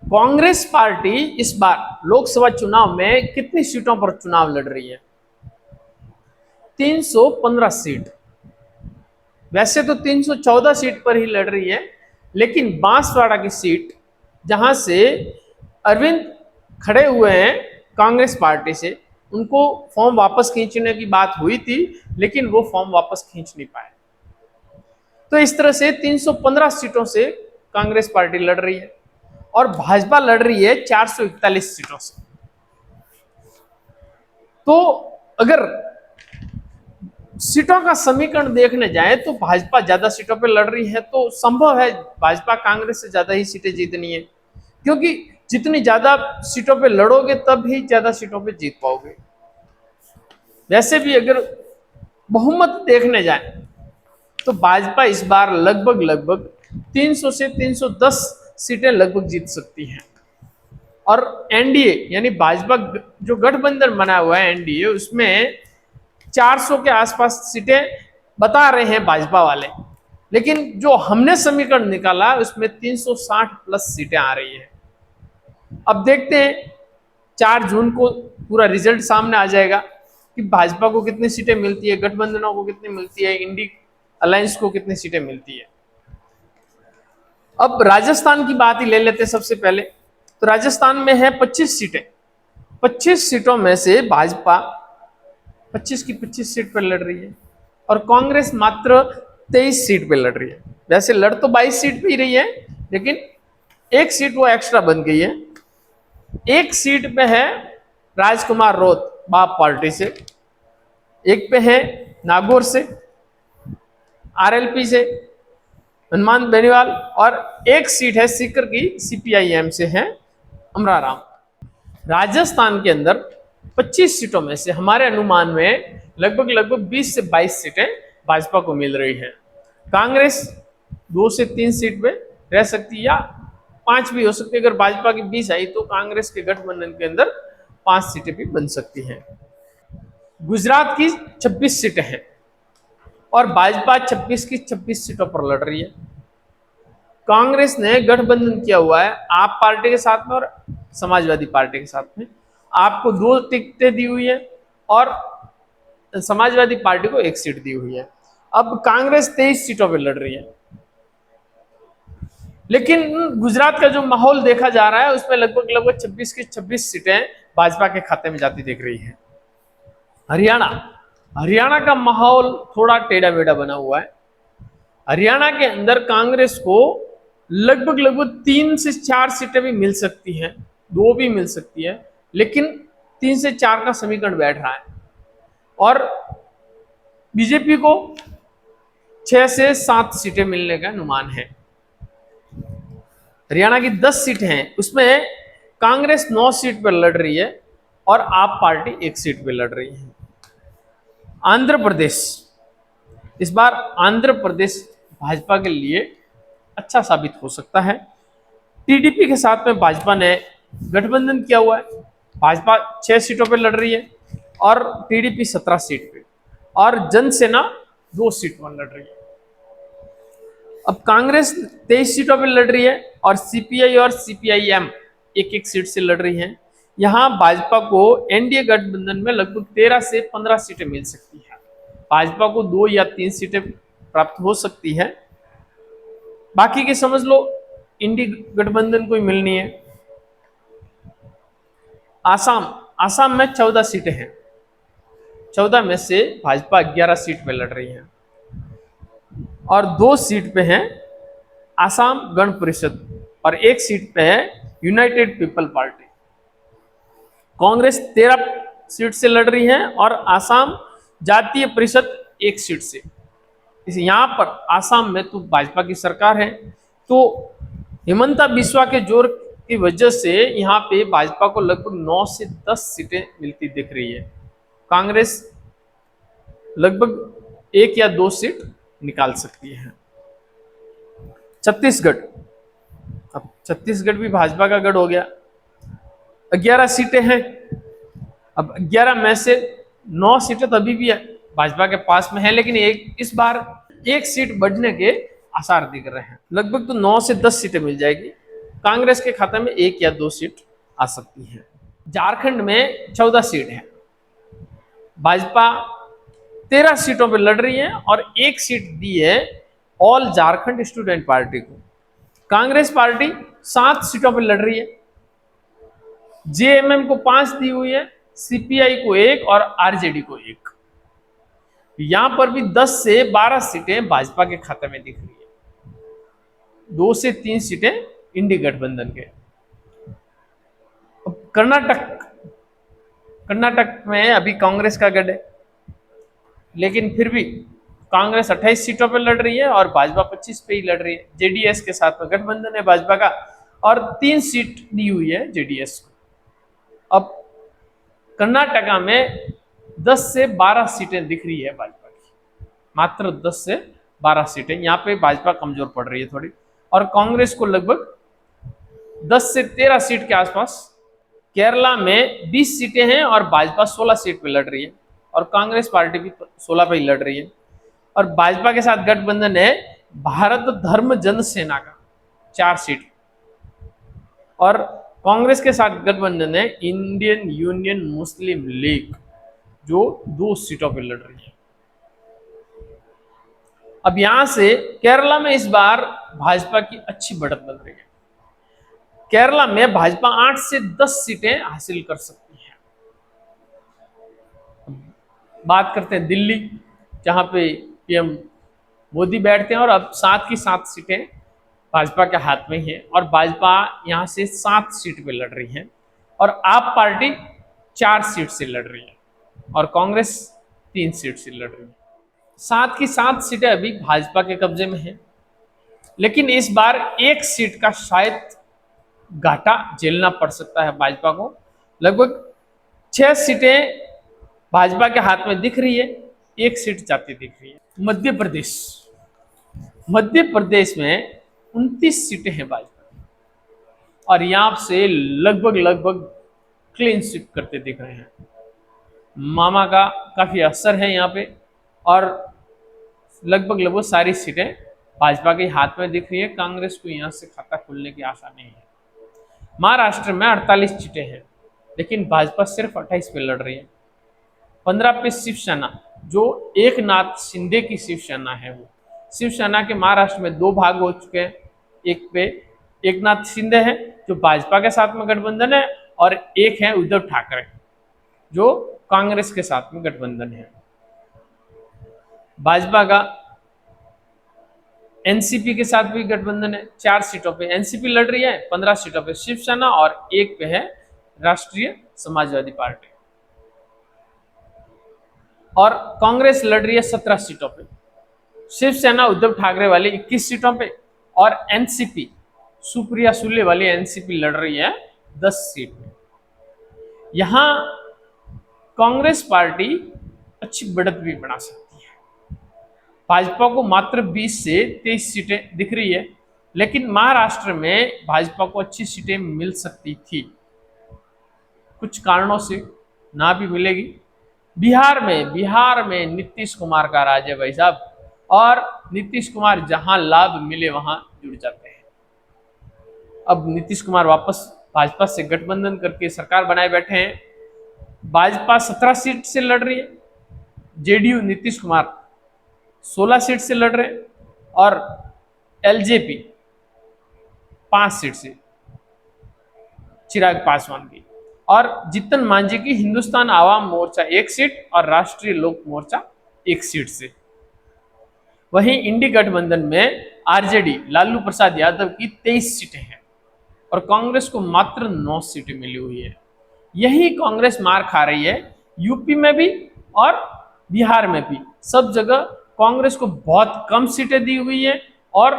Congress party इस बार लोकसभा चुनाव में कितनी सीटों पर चुनाव लड़ रही है? 315 सीट। वैसे तो 314 सीट पर ही लड़ रही है, लेकिन बांसवाड़ा की सीट जहां से अरविंद खड़े हुए हैं कांग्रेस पार्टी से, उनको फॉर्म वापस खींचने की बात हुई थी, लेकिन वो फॉर्म वापस खींच नहीं पाए। तो इस तरह से 315 सीटों से कांग्रेस पार्टी लड़ रही है और भाजपा लड़ रही है 441 सीटों से। तो अगर सीटों का समीकरण देखने जाए तो भाजपा ज्यादा सीटों पर लड़ रही है, तो संभव है भाजपा कांग्रेस से ज्यादा ही सीटें जीतनी है, क्योंकि जितनी ज्यादा सीटों पे लड़ोगे तब ही ज्यादा सीटों पे जीत पाओगे। वैसे भी अगर बहुमत देखने जाए तो भाजपा इस बार लगभग 300 से 310 सीटें लगभग जीत सकती हैं। और एनडीए यानी भाजपा जो गठबंधन बना हुआ है एनडीए, उसमें 400 के आसपास सीटें बता रहे हैं भाजपा वाले, लेकिन जो हमने समीकरण निकाला उसमें 360 प्लस सीटें आ रही है। अब देखते हैं 4 जून को पूरा रिजल्ट सामने आ जाएगा कि भाजपा को कितनी सीटें मिलती है, गठबंधनों को कितनी मिलती है, इंडी अलायंस को कितनी सीटें मिलती है। अब राजस्थान की बात ही ले लेते हैं सबसे पहले। तो राजस्थान में है 25 सीटें। 25 सीटों में से भाजपा 25 की 25 सीट पर लड़ रही है और कांग्रेस मात्र 23 सीट पर लड़ रही है। वैसे लड़ तो 22 सीट पे ही रही है, लेकिन एक सीट वो एक्स्ट्रा बन गई है। एक सीट पे है राजकुमार रोत बाप पार्टी से, एक पे है नागौर से आरएलपी से हनुमान बेनीवाल, और एक सीट है सीकर की सीपीआईएम से है अमराराम। राजस्थान के अंदर 25 सीटों में से हमारे अनुमान में लगभग 20 से 22 सीटें भाजपा को मिल रही है। कांग्रेस 2 से 3 सीट पे रह सकती है या 5 भी हो सकती है। अगर भाजपा की 20 आई तो कांग्रेस के गठबंधन के अंदर 5 सीटें भी बन सकती हैं। गुजरात की 26 सीटें हैं और भाजपा 26 की 26 सीटों पर लड़ रही है। कांग्रेस ने गठबंधन किया हुआ है आप पार्टी के साथ में और समाजवादी पार्टी के साथ में। आपको 2 टिकटें दी हुई है और समाजवादी पार्टी को 1 सीट दी हुई है। अब कांग्रेस 23 सीटों पर लड़ रही है, लेकिन गुजरात का जो माहौल देखा जा रहा है उसमें लगभग 26 की 26 सीटें भाजपा के खाते में जाती दिख रही है। हरियाणा का माहौल थोड़ा टेढ़ा मेढ़ा बना हुआ है। हरियाणा के अंदर कांग्रेस को लगभग 3 से 4 सीटें भी मिल सकती हैं, 2 भी मिल सकती है, लेकिन 3 से 4 का समीकरण बैठ रहा है। और बीजेपी को 6 से 7 सीटें मिलने का अनुमान है। हरियाणा की 10 सीटें हैं, उसमें कांग्रेस 9 सीट पर लड़ रही है और आप पार्टी 1 सीट पर लड़ रही है। आंध्र प्रदेश, इस बार आंध्र प्रदेश भाजपा के लिए अच्छा साबित हो सकता है। टीडीपी के साथ में भाजपा ने गठबंधन किया हुआ है। भाजपा 6 सीटों पर लड़ रही है और टीडीपी 17 सीट पे, और जनसेना 2 सीट पर लड़ रही है। अब कांग्रेस 23 सीटों पर लड़ रही है और सीपीआई और सीपीआईएम 1-1 सीट से लड़ रही हैं। यहां भाजपा को एनडीए गठबंधन में लगभग 13 से 15 सीटें मिल सकती है। भाजपा को 2 या 3 सीटें प्राप्त हो सकती है, बाकी के समझ लो इंडी गठबंधन को ही मिलनी है। आसाम में 14 सीटें हैं। 14 में से भाजपा 11 सीट पे लड़ रही है और 2 सीट पे है आसाम गण परिषद और 1 सीट पे है United people party. Congress 13 seat से लड़ रही है और आसाम जातीय परिषद 1 सीट से। इसे यहाँ पर आसाम में तो भाजपा की सरकार है, तो हिमंता बिस्वा के जोर की वजह से यहाँ पे भाजपा को लगभग 9 से 10 सीटें मिलती दिख रही है। कांग्रेस लगभग 1 या 2 सीट निकाल सकती है। छत्तीसगढ़, अब छत्तीसगढ़ भी भाजपा का गढ़ हो गया। 11 सीटें हैं। अब 11 में से 9 सीटें तो अभी भी भाजपा के पास में है, लेकिन इस बार 1 सीट बढ़ने के आसार दिख रहे हैं। लगभग तो 9 से 10 सीटें मिल जाएगी। कांग्रेस के खाते में 1 या 2 सीट आ सकती है। झारखंड में 14 सीट है, भाजपा 13 सीटों पर लड़ रही है और 1 सीट दी है ऑल झारखंड स्टूडेंट पार्टी को। कांग्रेस पार्टी 7 सीटों पर लड़ रही है, जेएमएम को 5 दी हुई है, सीपीआई को 1 और आरजेडी को 1। यहां पर भी 10 से 12 सीटें भाजपा के खाते में दिख रही है, 2 से 3 सीटें इंडी गठबंधन के। कर्नाटक में अभी कांग्रेस का गढ़ है, लेकिन फिर भी कांग्रेस 28 सीटों पर लड़ रही है और भाजपा 25 पे ही लड़ रही है। जेडीएस के साथ में गठबंधन है भाजपा का और 3 सीट दी हुई है जेडीएस को। अब कर्नाटका में 10 से 12 सीटें दिख रही है भाजपा की, मात्र 10 से 12 सीटें। यहाँ पे भाजपा कमजोर पड़ रही है थोड़ी, और कांग्रेस को लगभग 10 से 13 सीट के आसपास। केरला में 20 सीटें हैं और भाजपा 16 सीट पे लड़ रही है, और कांग्रेस पार्टी भी 16 पे ही लड़ रही है। और भाजपा के साथ गठबंधन है भारत धर्म जन सेना का 4 सीट, और कांग्रेस के साथ गठबंधन है इंडियन यूनियन मुस्लिम लीग जो 2 सीटों पर लड़ रही है। अब यहां से केरला में इस बार भाजपा की अच्छी बढ़त लग रही है। केरला में भाजपा 8 से 10 सीटें हासिल कर सकती है। बात करते हैं दिल्ली, जहां पे पीएम मोदी बैठते हैं, और अब 7 की 7 सीटें भाजपा के हाथ में है, और भाजपा यहां से 7 सीट पे लड़ रही है, और आप पार्टी 4 सीट से लड़ रही है, और कांग्रेस 3 सीट से लड़ रही है। 7 की 7 सीटें अभी भाजपा के कब्जे में है, लेकिन इस बार 1 सीट का शायद घाटा झेलना पड़ सकता है भाजपा को। लगभग 6 सीटें भाजपा के हाथ में दिख रही है, 1 सीट जाती दिख रही है। मध्य प्रदेश में 29 सीटें हैं भाजपा की, और यहां से लगभग क्लीन स्वीप करते दिख रहे हैं। मामा का काफी असर है यहाँ पे, और लगभग सारी सीटें भाजपा के हाथ में दिख रही है। कांग्रेस को यहाँ से खाता खुलने की आशा नहीं है। महाराष्ट्र में 48 सीटें हैं, लेकिन भाजपा सिर्फ 28 पे लड़ रही है। 15 पे शिवसेना, जो एकनाथ शिंदे की शिवसेना है, वो शिवसेना के महाराष्ट्र में 2 भाग हो चुके हैं। एक पे एकनाथ शिंदे है जो भाजपा के साथ में गठबंधन है, और एक है उद्धव ठाकरे जो कांग्रेस के साथ में गठबंधन है। भाजपा का एनसीपी के साथ भी गठबंधन है। 4 सीटों पे एनसीपी लड़ रही है, 15 सीटों पे शिवसेना, और 1 पे है राष्ट्रीय समाजवादी पार्टी। और कांग्रेस लड़ रही है 17 सीटों पे, शिवसेना उद्धव ठाकरे वाली 21 सीटों पे, और एनसीपी सुप्रिया सुले वाली एनसीपी लड़ रही है 10 सीट पे। यहां कांग्रेस पार्टी अच्छी बढ़त भी बना सकती है। भाजपा को मात्र 20 से 23 सीटें दिख रही है, लेकिन महाराष्ट्र में भाजपा को अच्छी सीटें मिल सकती थी, कुछ कारणों से ना भी मिलेगी। बिहार में नीतीश कुमार का राज है भाई साहब, और नीतीश कुमार जहां लाभ मिले वहां जुड़ जाते हैं। अब नीतीश कुमार वापस भाजपा से गठबंधन करके सरकार बनाए बैठे हैं। भाजपा 17 सीट से लड़ रही है, जेडीयू नीतीश कुमार 16 सीट से लड़ रहे हैं, और एलजेपी 5 सीट से चिराग पासवान की, और जीतन मांझी की हिंदुस्तान आवाम मोर्चा 1 सीट और राष्ट्रीय लोक मोर्चा 1 सीट से। वहीं इंडी गठबंधन में आरजेडी लालू प्रसाद यादव की 23 सीटें हैं, और कांग्रेस को मात्र 9 सीटें मिली हुई है। यही कांग्रेस मार खा रही है यूपी में भी और बिहार में भी। सब जगह कांग्रेस को बहुत कम सीटें दी हुई है, और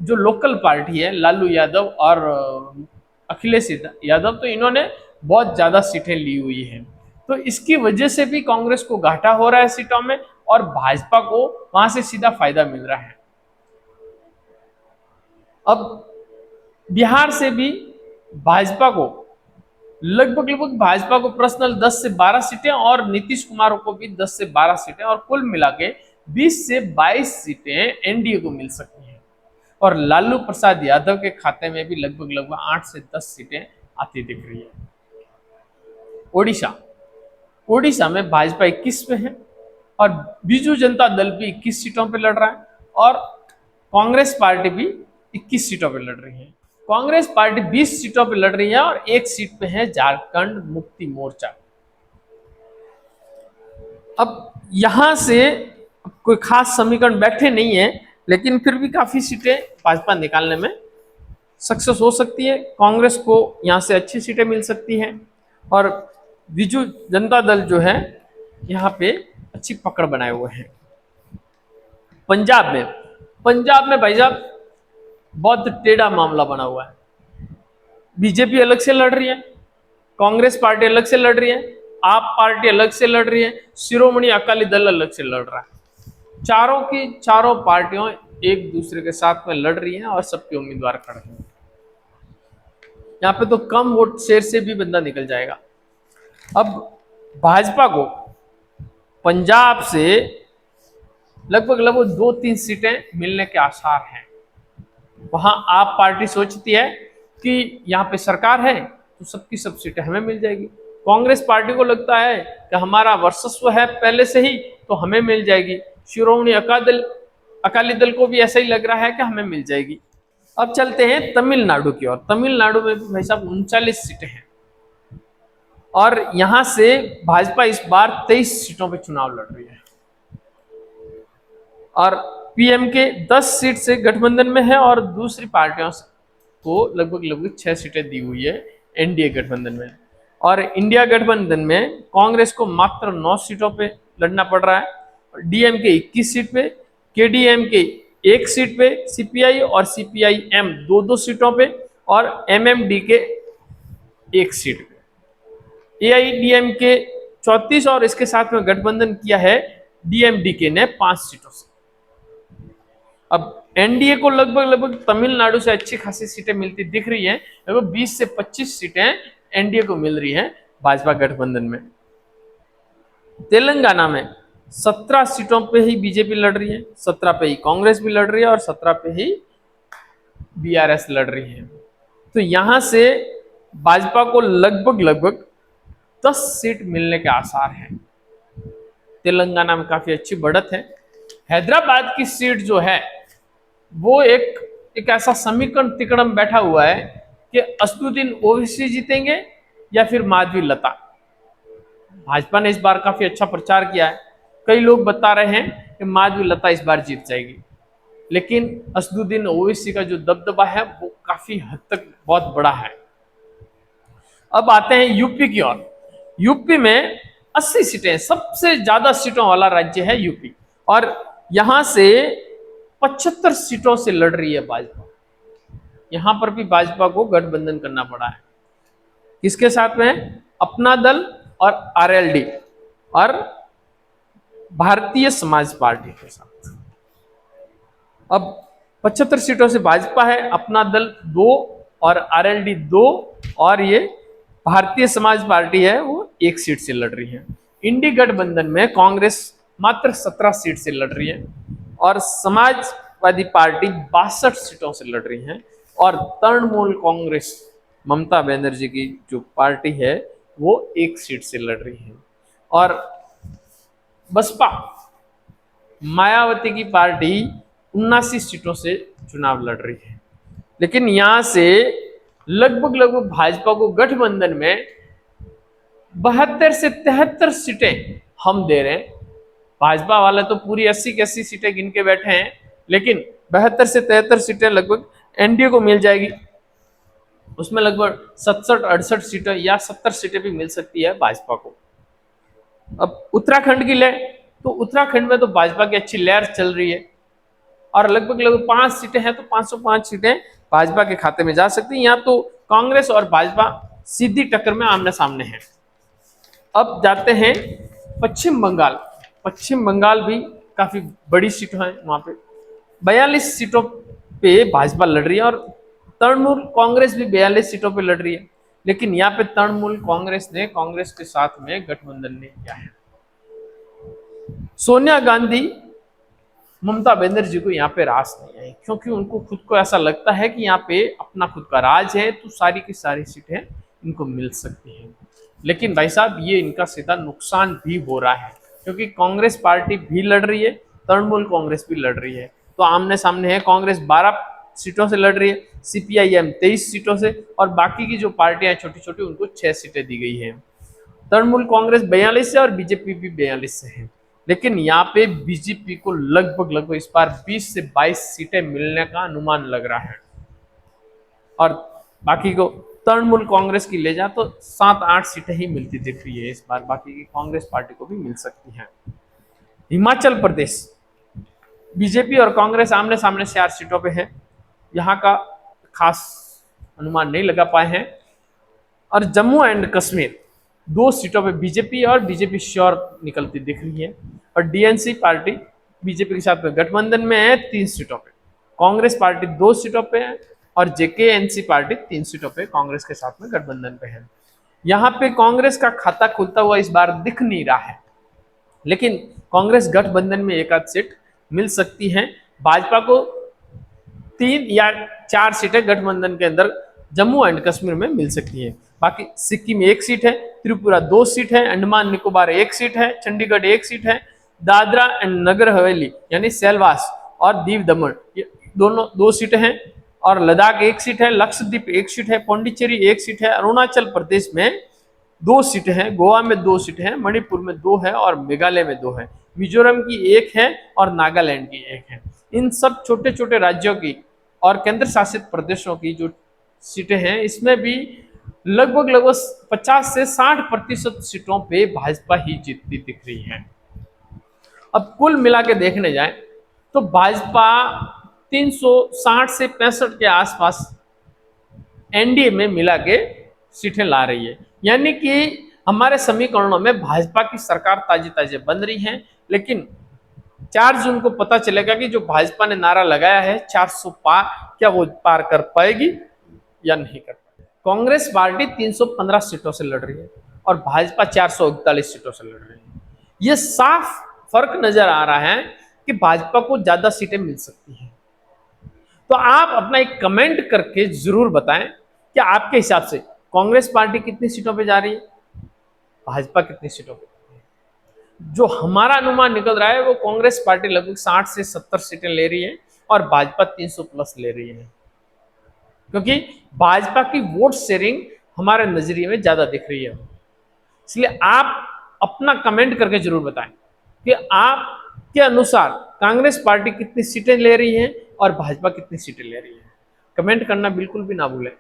जो लोकल पार्टी है लालू यादव और अखिलेश यादव, तो इन्होंने बहुत ज्यादा सीटें ली हुई हैं। तो इसकी वजह से भी कांग्रेस को घाटा हो रहा है सीटों में, और भाजपा को वहां से सीधा फायदा मिल रहा है। अब बिहार से भी भाजपा को लगभग भाजपा को पर्सनल 10 से 12 सीटें, और नीतीश कुमार को भी 10 से 12 सीटें, और कुल मिला के 20 से 22 सीटें एनडीए को मिल सकती हैं। और लालू प्रसाद यादव के खाते में भी लगभग लगभग 8 से 10 सीटें आती दिख रही है। ओडिशा, ओडिशा में भाजपा 21 पे है और बीजू जनता दल भी 21 सीटों पे लड़ रहा है और कांग्रेस पार्टी भी 21 सीटों पे लड़ रही है। कांग्रेस पार्टी 20 सीटों पे लड़ रही है और एक सीट पे है झारखंड मुक्ति मोर्चा। अब यहां से कोई खास समीकरण बैठे नहीं है, लेकिन फिर भी काफी सीटें भाजपा निकालने में सक्सेस हो सकती है। कांग्रेस को यहां से अच्छी सीटें मिल सकती हैं और बीजू जनता दल जो है यहाँ पे अच्छी पकड़ बनाए हुए हैं। पंजाब में, पंजाब में भाई साहब बहुत टेढ़ा मामला बना हुआ है। बीजेपी अलग से लड़ रही है, कांग्रेस पार्टी अलग से लड़ रही है, आप पार्टी अलग से लड़ रही है, शिरोमणि अकाली दल अलग से लड़ रहा है। चारों की चारों पार्टियों एक दूसरे के साथ में लड़ रही हैं और सबके उम्मीदवार खड़े हैं। यहाँ पे तो कम वोट शेयर से भी बंदा निकल जाएगा। अब भाजपा को पंजाब से लगभग लगभग 2-3 सीटें मिलने के आसार हैं। वहां आप पार्टी सोचती है कि यहाँ पे सरकार है तो सबकी सब सीटें हमें मिल जाएगी। कांग्रेस पार्टी को लगता है कि हमारा वर्चस्व है पहले से ही तो हमें मिल जाएगी। शिरोमणि अकाली दल को भी ऐसा ही लग रहा है कि हमें मिल जाएगी। अब चलते हैं तमिलनाडु की ओर। तमिलनाडु में भी भाई साहब 39 सीटें हैं और यहां से भाजपा इस बार 23 सीटों पे चुनाव लड़ रही है और पीएम के 10 सीट से गठबंधन में है और दूसरी पार्टियों को लगभग लगभग 6 सीटें दी हुई है एनडीए गठबंधन में। और इंडिया गठबंधन में कांग्रेस को मात्र 9 सीटों पे लड़ना पड़ रहा है। डीएमके 21 सीट पे, केडीएमके 1 सीट पे, सीपीआई और सीपीआईएम 2-2 सीटों पे और एमएमडीके 1 सीट पे। एआईडीएमके 34 और इसके साथ में गठबंधन किया है डीएमडीके ने 5 सीटों से। अब एनडीए को लगभग लगभग तमिलनाडु से अच्छी खासी सीटें मिलती दिख रही हैं। लगभग 20 से 25 सीटें एनडीए को मिल रही हैं भाजपा गठबंधन में। तेलंगाना में 17 सीटों पे ही बीजेपी लड़ रही है, 17 पे ही कांग्रेस भी लड़ रही है और 17 पे ही बीआरएस लड़ रही है। तो यहां से भाजपा को लगभग लगभग 10 सीट मिलने के आसार हैं। तेलंगाना में काफी अच्छी बढ़त है। हैदराबाद की सीट जो है वो एक ऐसा समीकरण तिकड़म बैठा हुआ है कि असदुद्दीन ओवैसी जीतेंगे या फिर माधवी लता। भाजपा ने इस बार काफी अच्छा प्रचार किया है। कई लोग बता रहे हैं कि माधवी लता इस बार जीत जाएगी, लेकिन असदुद्दीन ओवैसी का जो दबदबा है वो काफी हद तक बहुत बड़ा है। अब आते हैं यूपी की ओर। यूपी में 80 सीटें, सबसे ज्यादा सीटों वाला राज्य है यूपी और यहां से 75 सीटों से लड़ रही है भाजपा। यहां पर भी भाजपा को गठबंधन करना पड़ा है। किसके साथ में? अपना दल और आरएलडी और भारतीय समाज पार्टी के साथ। अब 75 सीटों से भाजपा है, अपना दल 2 और आरएलडी 2 और ये भारतीय समाज पार्टी है वो 1 सीट से लड़ रही है। इंडी गठबंधन में कांग्रेस मात्र 17 सीट से लड़ रही है और समाजवादी पार्टी 62 सीटों से लड़ रही है और तृणमूल कांग्रेस ममता बनर्जी की जो पार्टी है वो 1 सीट से लड़ रही है और बसपा मायावती की पार्टी 79 सीटों से चुनाव लड़ रही है। लेकिन यहां से लगभग लगभग भाजपा को गठबंधन में 72 से 73 सीटें हम दे रहे हैं। भाजपा वाले तो पूरी 80 की 80 सीटें गिन के बैठे हैं, लेकिन 72 से 73 सीटें लगभग एनडीए को मिल जाएगी। उसमें लगभग 67-68 सीटें या 70 सीटें भी मिल सकती है भाजपा को। अब उत्तराखंड की ले तो उत्तराखंड में तो भाजपा की अच्छी लहर चल रही है और लगभग लगभग 5 सीटें हैं तो 505 सीटें भाजपा के खाते में जा सकती हैं। यहाँ तो कांग्रेस और भाजपा सीधी टक्कर में आमने सामने हैं। अब जाते हैं पश्चिम बंगाल। पश्चिम बंगाल भी काफी बड़ी सीटें हैं, वहां पे 42 सीटों पे भाजपा लड़ रही है और तृणमूल कांग्रेस भी 42 सीटों पे लड़ रही है। लेकिन यहाँ पे तृणमूल कांग्रेस ने कांग्रेस के साथ में गठबंधन नहीं किया है। सोनिया गांधी ममता बनर्जी को यहाँ पे रास नहीं आई, क्योंकि उनको खुद को ऐसा लगता है कि यहाँ पे अपना खुद का राज है, तो सारी की सारी सीटें इनको मिल सकती हैं। लेकिन भाई साहब, ये इनका सीधा नुकसान भी हो रहा है, क्योंकि कांग्रेस पार्टी भी लड़ रही है, तृणमूल कांग्रेस भी लड़ रही है। तो आमने सामने है, कांग्रेस 12 सीटों से लड़ रही है, सीपीआईएम 23 सीटों से, और बाकी की जो पार्टियां छोटी छोटी उनको 6 सीटें दी गई हैं। तृणमूल कांग्रेस 42 से और बीजेपी भी 42 से है। लेकिन यहाँ पे बीजेपी को लगभग इस बार 20 से 22 सीटें मिलने का अनुमान लग रहा है, और बाकी को तृणमूल कांग्रेस की ले जा तो 7-8 सीटें ही मिलती दिख रही है इस बार, बाकी की कांग्रेस पार्टी को भी मिल सकती हैं। हिमाचल प्रदेश, बीजेपी और कांग्रेस आमने सामने 4 सीटों पे है, यहाँ का खास अनुमान नहीं लगा पाए हैं। और जम्मू एंड कश्मीर 2 सीटों पे बीजेपी और बीजेपी श्योर निकलती दिख रही है, और डीएनसी पार्टी बीजेपी के साथ में गठबंधन में है 3 सीटों पे, कांग्रेस पार्टी 2 सीटों पे है, और जेकेएनसी पार्टी 3 सीटों पे कांग्रेस के साथ में गठबंधन पे है। यहाँ पे कांग्रेस का खाता खुलता हुआ इस बार दिख नहीं रहा है, लेकिन कांग्रेस गठबंधन में 1 आध सीट मिल सकती है। भाजपा को 3 या 4 सीटें गठबंधन के अंदर जम्मू एंड कश्मीर में मिल सकती है। बाकी सिक्किम में 1 सीट है, त्रिपुरा 2 सीट है, अंडमान निकोबार 1 सीट है, चंडीगढ़ 1 सीट है, दादरा एंड नगर हवेली यानी सेल्वास और दीव दमन ये दोनों 2 सीटें हैं, और लद्दाख 1 सीट है, लक्षद्वीप 1 सीट है, पौंडीचेरी 1 सीट है, अरुणाचल प्रदेश में 2 सीटें हैं, गोवा में 2 सीटें हैं, मणिपुर में 2 है, और मेघालय में 2 है, मिजोरम की 1 है, और नागालैंड की 1 है। इन सब छोटे छोटे राज्यों की और केंद्र शासित प्रदेशों की जो सीटें हैं, इसमें भी लगभग 50 से 60% सीटों पे भाजपा ही जीतती दिख रही है। अब कुल मिला के देखने जाए तो भाजपा 360 से 65 के आसपास एनडीए में मिला के सीटें ला रही है, यानी कि हमारे समीकरणों में भाजपा की सरकार ताजी ताजी बन रही है। लेकिन 4 जून को पता चलेगा कि जो भाजपा ने नारा लगाया है 400 पार, क्या वो पार कर पाएगी या नहीं कर पाएगी। कांग्रेस पार्टी 315 सीटों से लड़ रही है और भाजपा 441 सीटों से लड़ रही है। ये साफ फर्क नजर आ रहा है कि भाजपा को ज्यादा सीटें मिल सकती हैं। तो आप अपना एक कमेंट करके जरूर बताएं कि आपके हिसाब से कांग्रेस पार्टी कितनी सीटों पे जा रही है, भाजपा कितनी सीटों पे। जो हमारा अनुमान निकल रहा है वो कांग्रेस पार्टी लगभग 60 से 70 सीटें ले रही है और भाजपा 300 प्लस ले रही है, क्योंकि भाजपा की वोट शेयरिंग हमारे नजरिए में ज्यादा दिख रही है। इसलिए आप अपना कमेंट करके जरूर बताएं कि आपके अनुसार कांग्रेस पार्टी कितनी सीटें ले रही है और भाजपा कितनी सीटें ले रही है। कमेंट करना बिल्कुल भी ना भूलें।